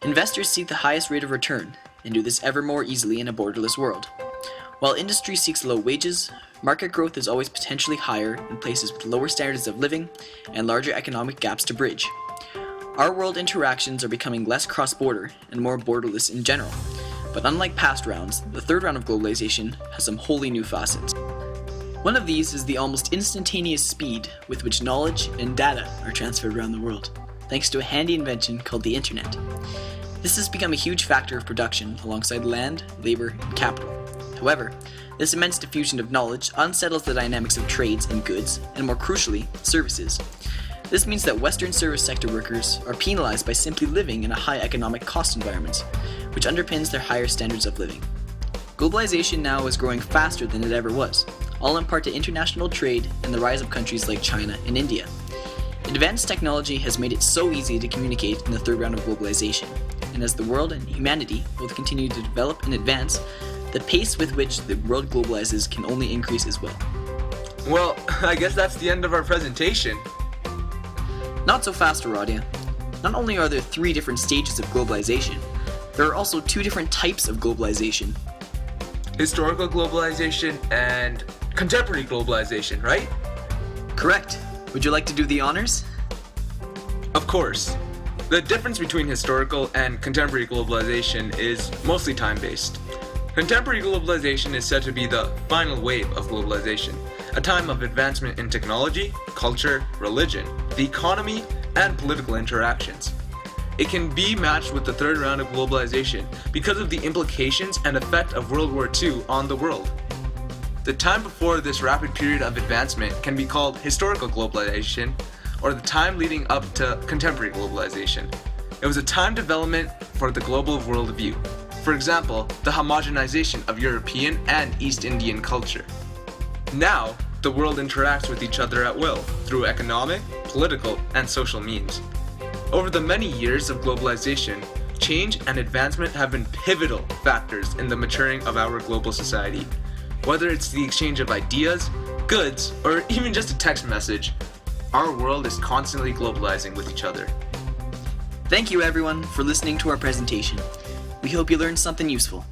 Investors seek the highest rate of return, and do this ever more easily in a borderless world. While industry seeks low wages, market growth is always potentially higher in places with lower standards of living and larger economic gaps to bridge. Our world interactions are becoming less cross-border and more borderless in general, but unlike past rounds, the third round of globalization has some wholly new facets. One of these is the almost instantaneous speed with which knowledge and data are transferred around the world, thanks to a handy invention called the internet. This has become a huge factor of production alongside land, labor, and capital. However, this immense diffusion of knowledge unsettles the dynamics of trades and goods, and more crucially, services. This means that Western service sector workers are penalized by simply living in a high economic cost environment, which underpins their higher standards of living. Globalization now is growing faster than it ever was, all in part to international trade and the rise of countries like China and India. Advanced technology has made it so easy to communicate in the third round of globalization, and as the world and humanity both continue to develop and advance, the pace with which the world globalizes can only increase as well. Well, I guess that's the end of our presentation. Not so fast, Aradia. Not only are there 3 different stages of globalization, there are also 2 different types of globalization. Historical globalization and contemporary globalization, right? Correct. Would you like to do the honors? Of course. The difference between historical and contemporary globalization is mostly time-based. Contemporary globalization is said to be the final wave of globalization, a time of advancement in technology, culture, religion, the economy, and political interactions. It can be matched with the third round of globalization because of the implications and effect of World War II on the world. The time before this rapid period of advancement can be called historical globalization, or the time leading up to contemporary globalization. It was a time development for the global worldview. For example, the homogenization of European and East Indian culture. Now, the world interacts with each other at will through economic, political, and social means. Over the many years of globalization, change and advancement have been pivotal factors in the maturing of our global society. Whether it's the exchange of ideas, goods, or even just a text message, our world is constantly globalizing with each other. Thank you everyone for listening to our presentation. We hope you learned something useful.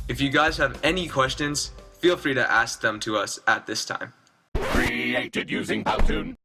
If you guys have any questions, feel free to ask them to us at this time. Created using Powtoon.